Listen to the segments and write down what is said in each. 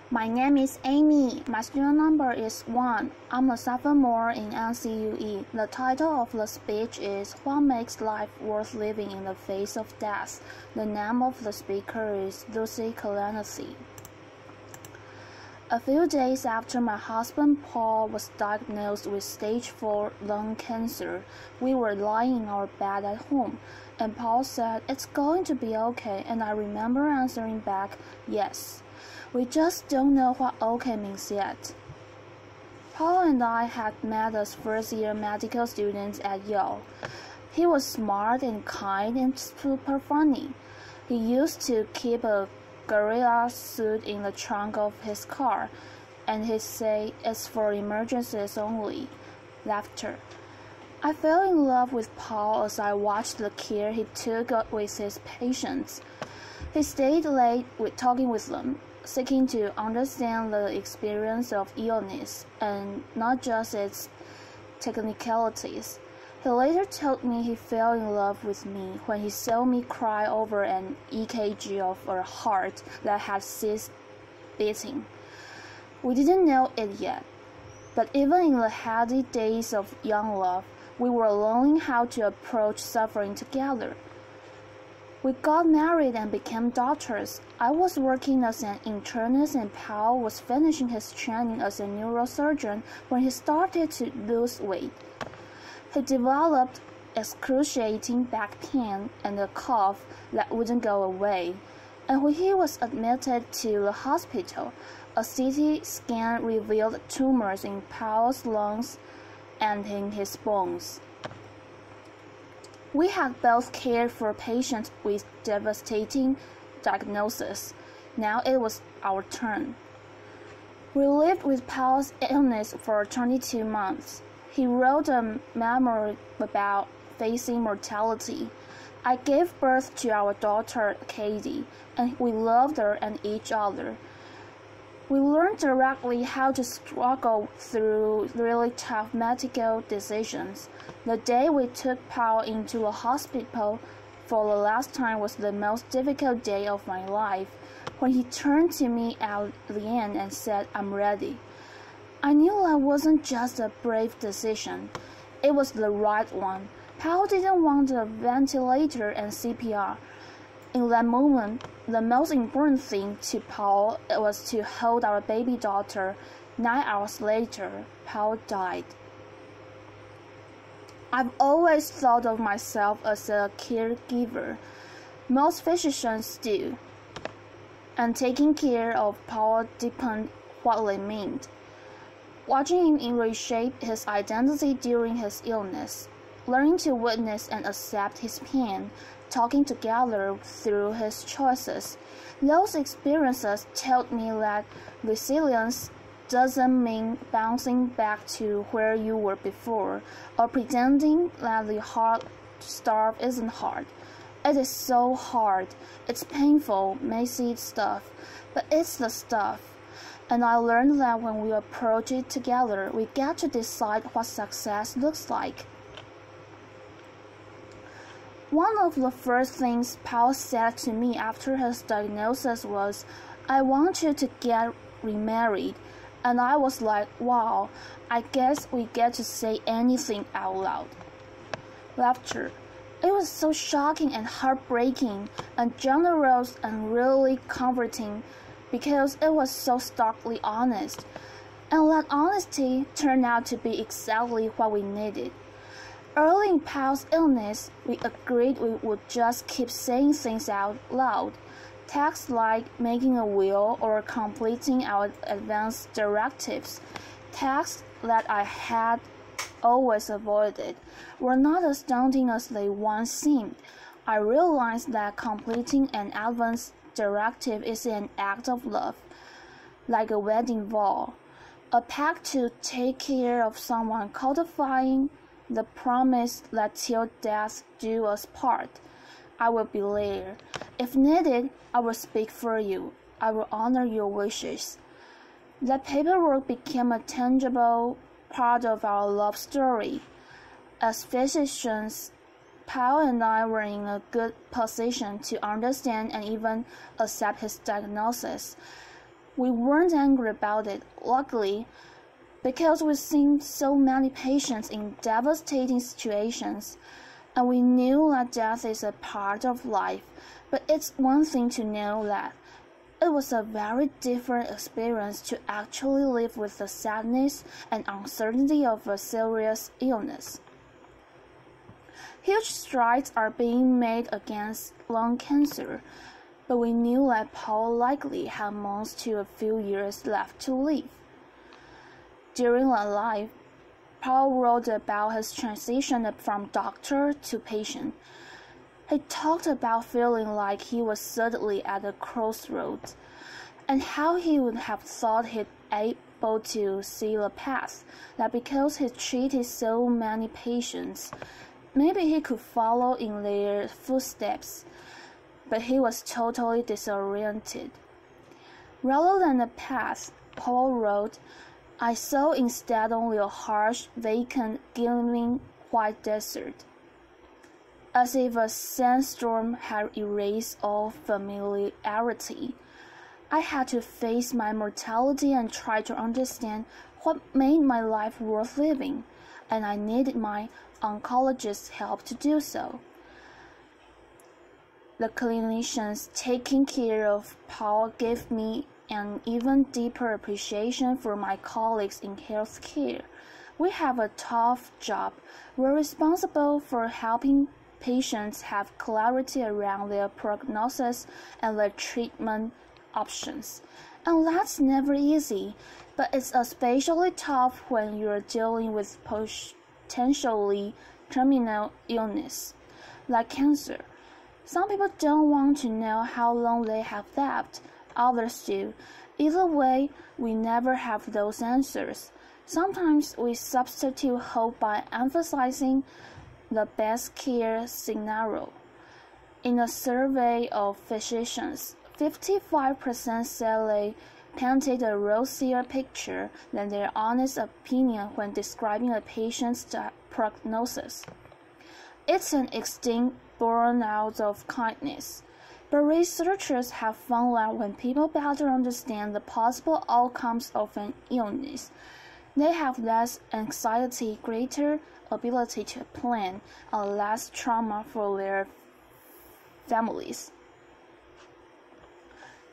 My name is Amy. My student number is 1. I'm a sophomore in NCUE. The title of the speech is What Makes Life Worth Living in the Face of Death? The name of the speaker is Kalanithi. A few days after my husband Paul was diagnosed with stage 4 lung cancer, we were lying in our bed at home, and Paul said, "It's going to be okay," and I remember answering back, "Yes. We just don't know what okay means yet." Paul and I had met as first-year medical students at Yale. He was smart and kind and super funny. He used to keep a gorilla suit in the trunk of his car, and he'd say, "It's for emergencies only." Laughter. I fell in love with Paul as I watched the care he took with his patients. He stayed late talking with them, seeking to understand the experience of illness and not just its technicalities. He later told me he fell in love with me when he saw me cry over an EKG of a heart that had ceased beating. We didn't know it yet, but even in the heady days of young love, we were learning how to approach suffering together. We got married and became doctors. I was working as an internist and Paul was finishing his training as a neurosurgeon when he started to lose weight. He developed excruciating back pain and a cough that wouldn't go away, and when he was admitted to the hospital, a CT scan revealed tumors in Paul's lungs and in his bones. We had both cared for patients with devastating diagnoses. Now it was our turn. We lived with Paul's illness for 22 months. He wrote a memoir about facing mortality. I gave birth to our daughter, Katie, and we loved her and each other. We learned directly how to struggle through really tough medical decisions. The day we took Paul into a hospital for the last time was the most difficult day of my life, when he turned to me at the end and said, "I'm ready." I knew that wasn't just a brave decision. It was the right one. Paul didn't want a ventilator and CPR. In that moment, the most important thing to Paul was to hold our baby daughter. 9 hours later, Paul died. I've always thought of myself as a caregiver. Most physicians do. And taking care of Paul deepened what they meant. Watching him reshape his identity during his illness, learning to witness and accept his pain, talking together through his choices. Those experiences taught me that resilience doesn't mean bouncing back to where you were before, or pretending that the hard stuff isn't hard. It is so hard. It's painful, messy stuff, but it's the stuff. And I learned that when we approach it together, we get to decide what success looks like. One of the first things Paul said to me after his diagnosis was, "I want you to get remarried." And I was like, wow, I guess we get to say anything out loud. Laughter. It was so shocking and heartbreaking and generous and really comforting because it was so starkly honest. And that honesty turned out to be exactly what we needed. Early in Paul's illness, we agreed we would just keep saying things out loud. Tasks like making a will or completing our advance directives, tasks that I had always avoided, were not as daunting as they once seemed. I realized that completing an advance directive is an act of love, like a wedding vow, a pact to take care of someone, codifying the promise that till death do us part. I will be there. If needed, I will speak for you. I will honor your wishes. That paperwork became a tangible part of our love story. As physicians, Paul and I were in a good position to understand and even accept his diagnosis. We weren't angry about it, luckily, because we've seen so many patients in devastating situations, and we knew that death is a part of life, but it's one thing to know that. It was a very different experience to actually live with the sadness and uncertainty of a serious illness. Huge strides are being made against lung cancer, but we knew that Paul likely had months to a few years left to live. During that life, Paul wrote about his transition from doctor to patient. He talked about feeling like he was suddenly at a crossroads, and how he would have thought he'd able to see the path, that because he treated so many patients, maybe he could follow in their footsteps, but he was totally disoriented. Rather than a path, Paul wrote, I saw instead only a harsh, vacant, gleaming white desert. As if a sandstorm had erased all familiarity, I had to face my mortality and try to understand what made my life worth living, and I needed my oncologist's help to do so. The clinicians taking care of Paul gave me an even deeper appreciation for my colleagues in healthcare. We have a tough job. We're responsible for helping patients have clarity around their prognosis and their treatment options. And that's never easy, but it's especially tough when you're dealing with potentially terminal illness, like cancer. Some people don't want to know how long they have left, others do. Either way, we never have those answers. Sometimes we substitute hope by emphasizing the best care scenario. In a survey of physicians, 55% said they painted a rosier picture than their honest opinion when describing a patient's prognosis. It's an extinct born out of kindness. But researchers have found that when people better understand the possible outcomes of an illness, they have less anxiety, greater ability to plan, and less trauma for their families.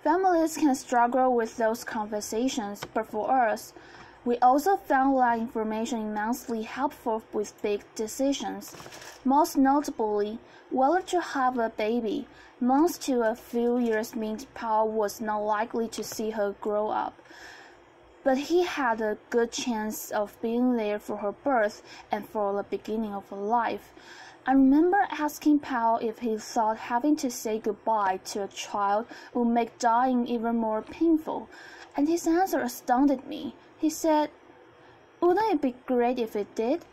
Families can struggle with those conversations, but for us, we also found that information immensely helpful with big decisions. Most notably, whether to have a baby. Months to a few years meant Paul was not likely to see her grow up, but he had a good chance of being there for her birth and for the beginning of her life. I remember asking Paul if he thought having to say goodbye to a child would make dying even more painful, and his answer astounded me. He said, "Wouldn't it be great if it did?"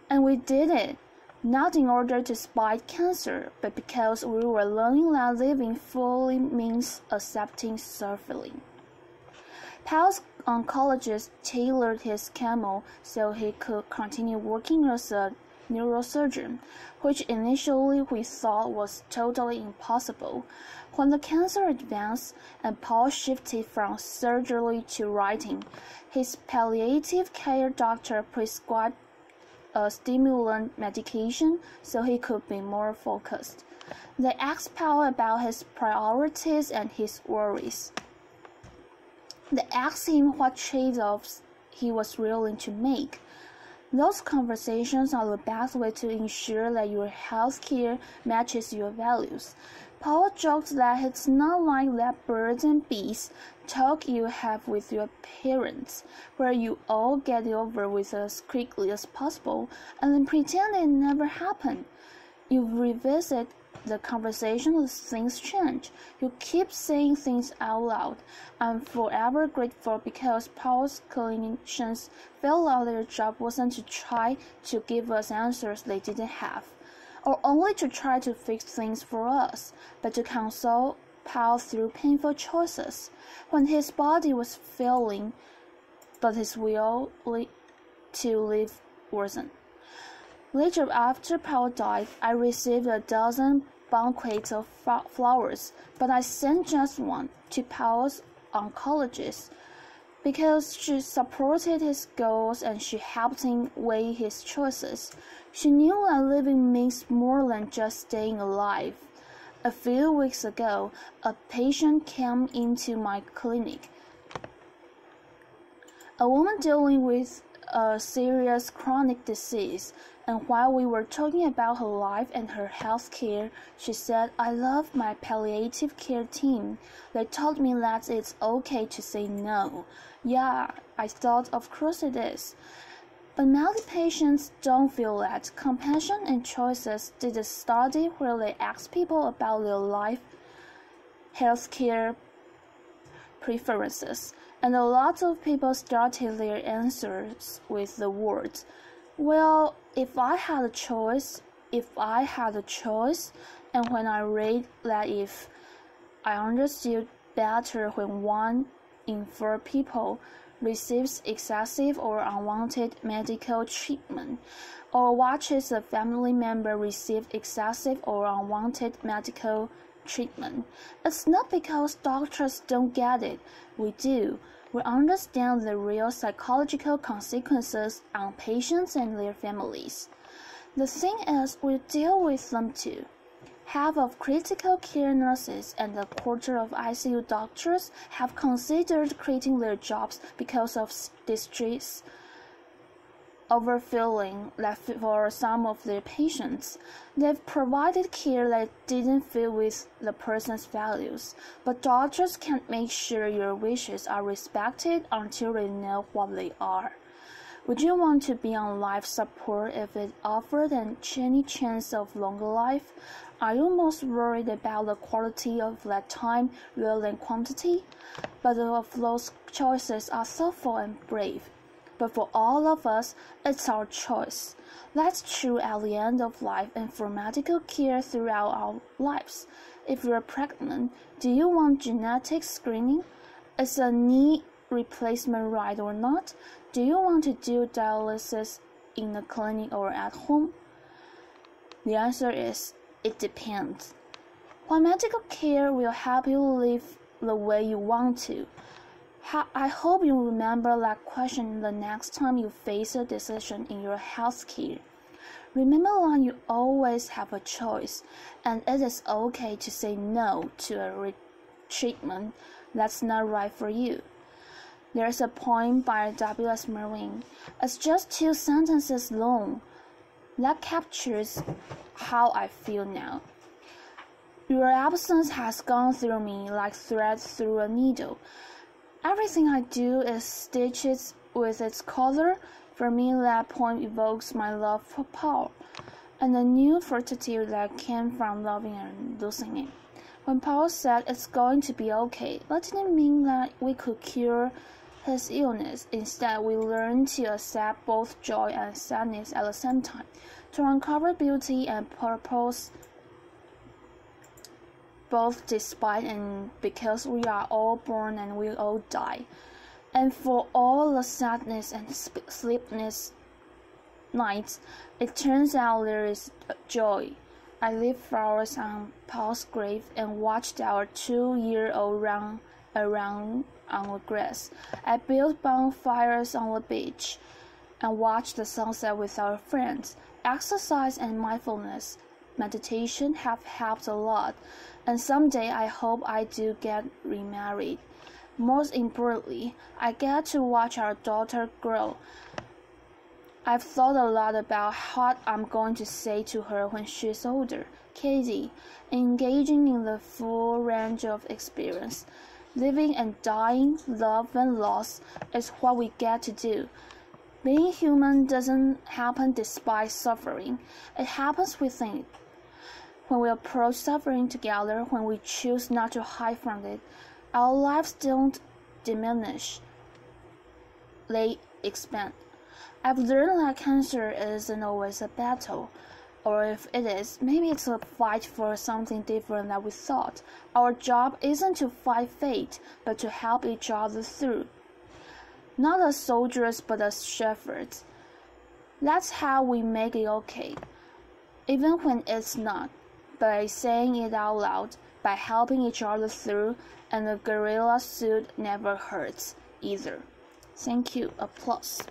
And we did it, not in order to spite cancer, but because we were learning that living fully means accepting suffering. Paul's oncologist tailored his chemo so he could continue working as a neurosurgeon, which initially we thought was totally impossible. When the cancer advanced and Paul shifted from surgery to writing, his palliative care doctor prescribed a stimulant medication so he could be more focused. They asked Paul about his priorities and his worries. They asked him what trade-offs he was willing to make. Those conversations are the best way to ensure that your health care matches your values. Paul joked that it's not like that birds and bees talk you have with your parents, where you all get it over with as quickly as possible and then pretend it never happened. You revisit the conversation as things change. You keep saying things out loud. I'm forever grateful because Paul's clinicians felt like their job wasn't to try to give us answers they didn't have, or only to try to fix things for us, but to console Paul through painful choices when his body was failing, but his will to live wasn't. Later, after Paul died, I received a dozen bouquets of flowers, but I sent just one to Paul's oncologist because she supported his goals and she helped him weigh his choices. She knew that living means more than just staying alive. A few weeks ago, a patient came into my clinic. A woman dealing with a serious chronic disease, and while we were talking about her life and her health care, she said, "I love my palliative care team. They taught me that it's okay to say no." Yeah, I thought, of course it is. But many patients don't feel that. Compassion and Choices did a study where they asked people about their life healthcare preferences, and a lot of people started their answers with the words, "Well, if I had a choice, and when I read that if I understood better when 1 in 4 people receives excessive or unwanted medical treatment, or watches a family member receive excessive or unwanted medical treatment. It's not because doctors don't get it. We do. We understand the real psychological consequences on patients and their families. The thing is, we deal with them too. Half of critical care nurses and a quarter of ICU doctors have considered quitting their jobs because of distress overfilling that for some of their patients. They've provided care that didn't fit with the person's values, but doctors can't make sure your wishes are respected until they know what they are. Would you want to be on life support if it offered any chance of longer life? Are you most worried about the quality of that time rather than quantity? Both of those choices are thoughtful and brave. But for all of us, it's our choice. That's true at the end of life and for medical care throughout our lives. If you're pregnant, do you want genetic screening? Is a knee replacement right or not? Do you want to do dialysis in a clinic or at home? The answer is, it depends. While medical care will help you live the way you want to, I hope you remember that question the next time you face a decision in your health care. Remember that you always have a choice, and it is okay to say no to a treatment that's not right for you. There's a poem by W.S. Merwin. It's just 2 sentences long that captures how I feel now. Your absence has gone through me like thread through a needle. Everything I do is stitched with its color. For me, that poem evokes my love for Paul, and a new fortitude that came from loving and losing him. When Paul said it's going to be okay, that didn't mean that we could cure his illness. Instead, we learned to accept both joy and sadness at the same time, to uncover beauty and purpose both despite and because we are all born and we all die. And for all the sadness and sleepless nights, it turns out there is joy. I lit flowers on Paul's grave and watched our 2-year-old run around on the grass. I built bonfires on the beach and watched the sunset with our friends. Exercise and mindfulness meditation have helped a lot, and someday I hope I do get remarried. Most importantly, I get to watch our daughter grow. I've thought a lot about what I'm going to say to her when she's older. Katie, engaging in the full range of experience, living and dying, love and loss is what we get to do. Being human doesn't happen despite suffering. It happens within it. When we approach suffering together, when we choose not to hide from it, our lives don't diminish. They expand. I've learned that cancer isn't always a battle, or if it is, maybe it's a fight for something different than we thought. Our job isn't to fight fate, but to help each other through. Not as soldiers, but as shepherds. That's how we make it okay, even when it's not. By saying it out loud, by helping each other through, and a gorilla suit never hurts either. Thank you. Applause.